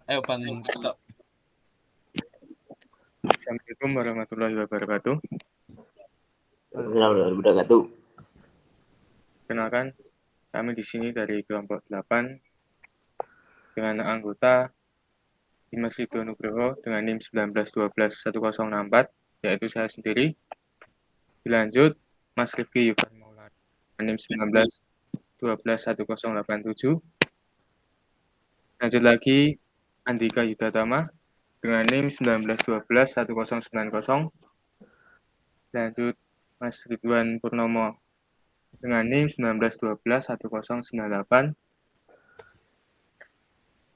Ayo Pan, stop. Assalamualaikum warahmatullahi wabarakatuh. Waalaikumsalam warahmatullahi wabarakatuh. Kenalkan, kami di sini dari kelompok 8 dengan anggota Dimas Ridho Nugroho dengan NIM 19121064, yaitu saya sendiri. Dilanjut, Mas Rifki Yuban Maulana dengan NIM 19121087. Lanjut lagi, Andika Yudatama dengan NIM 19121090. Lanjut, Mas Ridwan Purnomo dengan NIM 19121098.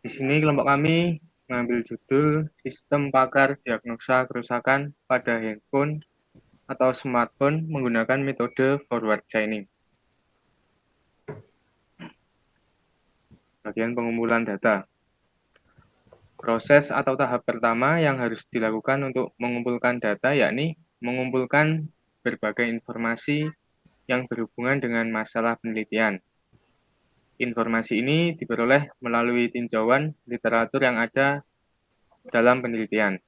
Di sini kelompok kami mengambil judul Sistem Pakar Diagnosa Kerusakan pada Handphone atau Smartphone menggunakan metode forward chaining. Bagian pengumpulan data. Proses atau tahap pertama yang harus dilakukan untuk mengumpulkan data yakni mengumpulkan berbagai informasi yang berhubungan dengan masalah penelitian. Informasi ini diperoleh melalui tinjauan literatur yang ada dalam penelitian.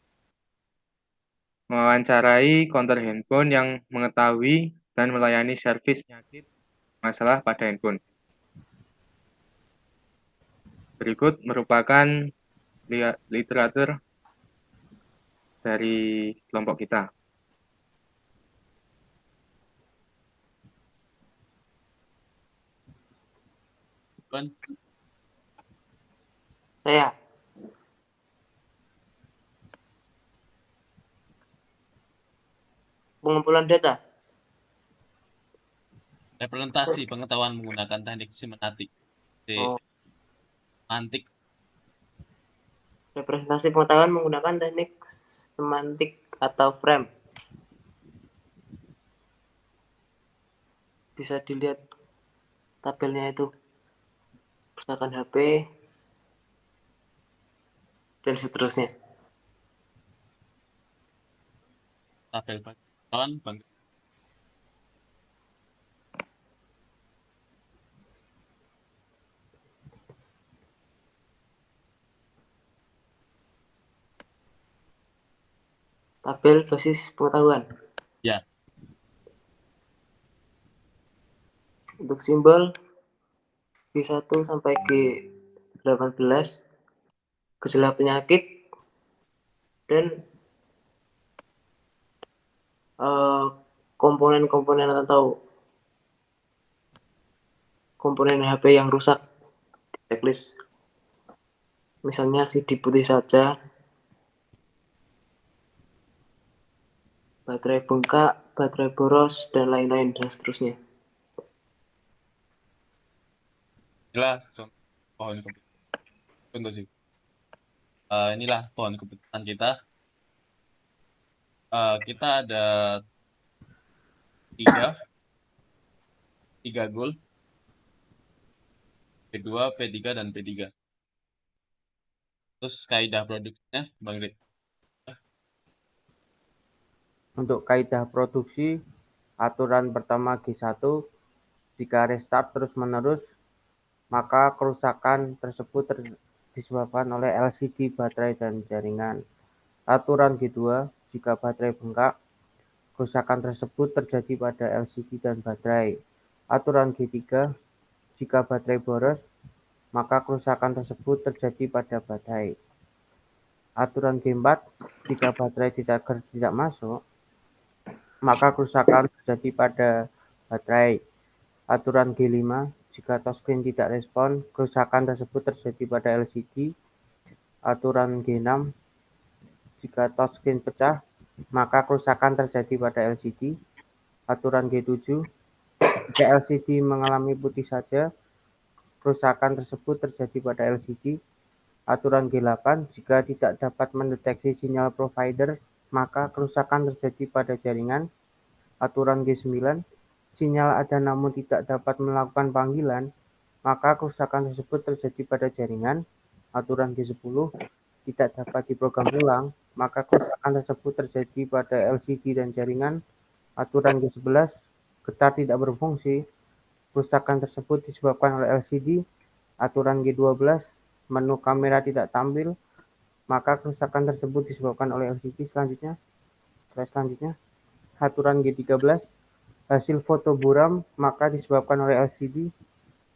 Mewawancarai konter handphone yang mengetahui dan melayani servis penyakit masalah pada handphone. Berikut merupakan literatur dari kelompok kita. Pan. Saya pengumpulan data. Representasi pengetahuan menggunakan teknik semantik. Semantik. Representasi pengetahuan menggunakan teknik semantik atau frame. Bisa dilihat tabelnya itu, perpustakaan HP dan seterusnya. Tabel pengetahuan bangga. Tabel basis pengetahuan. Ya. Untuk simbol G1 sampai G18, gejala penyakit dan komponen-komponen atau komponen HP yang rusak di checklist. Misalnya CD putih saja, baterai bengkak, baterai boros, dan lain-lain dan seterusnya. Inilah pohon keputusan. Tunggu sih. Inilah pohon keputusan kita. Kita ada tiga goal. P2, P3, dan P3. Terus kaidah produksinya, Bang Rit. Untuk kaidah produksi, aturan pertama G1, jika restart terus-menerus, maka kerusakan tersebut disebabkan oleh LCD, baterai, dan jaringan. Aturan G2, jika baterai bengkak, kerusakan tersebut terjadi pada LCD dan baterai. Aturan G3, jika baterai boros, maka kerusakan tersebut terjadi pada baterai. Aturan G4, jika baterai tidak masuk, maka kerusakan terjadi pada baterai. Aturan G5, jika touchscreen tidak respon, kerusakan tersebut terjadi pada LCD. Aturan G6, jika touchscreen pecah, maka kerusakan terjadi pada LCD. Aturan G7, jika LCD mengalami putih saja, kerusakan tersebut terjadi pada LCD. Aturan G8, jika tidak dapat mendeteksi sinyal provider, maka kerusakan terjadi pada jaringan. Aturan G9, sinyal ada namun tidak dapat melakukan panggilan, maka kerusakan tersebut terjadi pada jaringan. Aturan G10, tidak dapat diprogram ulang, maka kerusakan tersebut terjadi pada LCD dan jaringan. Aturan G11, getar tidak berfungsi, kerusakan tersebut disebabkan oleh LCD. Aturan G12, menu kamera tidak tampil, maka kerusakan tersebut disebabkan oleh LCD. Selanjutnya, aturan G13, hasil foto buram maka disebabkan oleh LCD.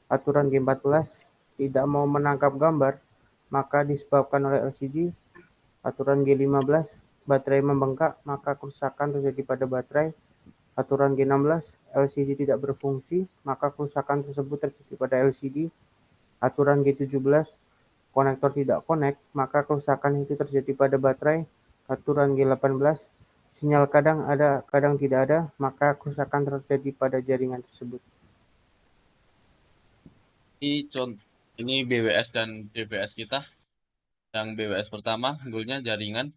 Aturan G14, tidak mau menangkap gambar maka disebabkan oleh LCD. Aturan G15, baterai membengkak maka kerusakan terjadi pada baterai. Aturan G16, LCD tidak berfungsi maka kerusakan tersebut terjadi pada LCD. Aturan G17, konektor tidak connect maka kerusakan itu terjadi pada baterai. Aturan G18, sinyal kadang ada kadang tidak ada maka kerusakan terjadi pada jaringan tersebut. Ini BWS dan DBS kita. Yang BWS pertama, goalnya jaringan.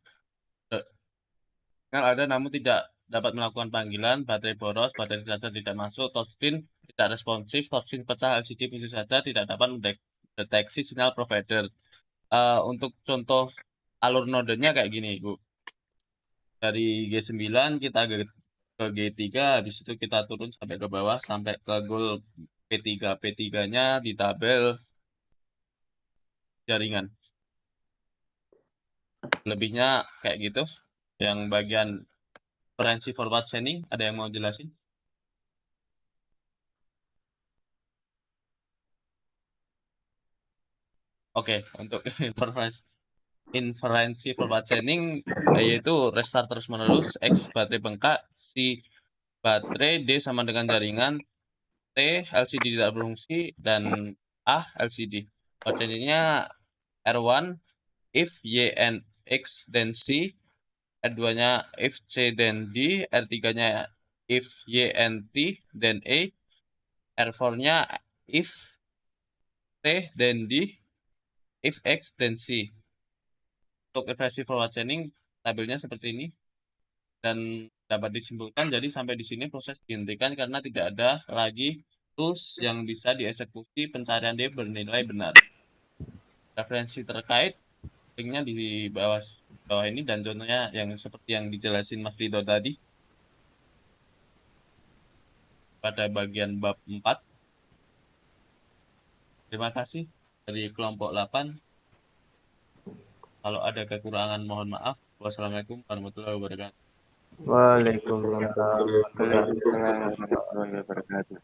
Sinyal ada namun tidak dapat melakukan panggilan, baterai boros, baterai charger tidak masuk, touchscreen tidak responsif, touchscreen pecah, LCD pintu saja tidak dapat mendeteksi sinyal provider. Untuk contoh alur nodenya kayak gini, Bu. Dari G9 kita ke G3, di situ kita turun sampai ke bawah sampai ke goal P3. P3-nya di tabel jaringan. Lebihnya kayak gitu. Yang bagian referensi forward chaining, ada yang mau jelasin? Oke, untuk inferensi forward chaining yaitu restart terus menerus, X baterai bengkak, si baterai, D sama dengan jaringan, T LCD tidak berfungsi, dan A LCD. Forward chainingnya R1 if Y and X then C, R2-nya if C then D, R3-nya if Y and T then A, R4-nya if T then D, if X then C. Untuk inversi forward chaining tabelnya seperti ini dan dapat disimpulkan jadi sampai di sini proses dihentikan karena tidak ada lagi tools yang bisa dieksekusi pencarian D bernilai benar. Referensi terkait linknya di bawah ini dan contohnya yang seperti yang dijelasin Mas Rido tadi pada bagian bab 4. Terima kasih dari kelompok 8. Kalau ada kekurangan mohon maaf. Wassalamualaikum warahmatullahi wabarakatuh. Waalaikumsalam. Waalaikumsalam warahmatullahi wabarakatuh.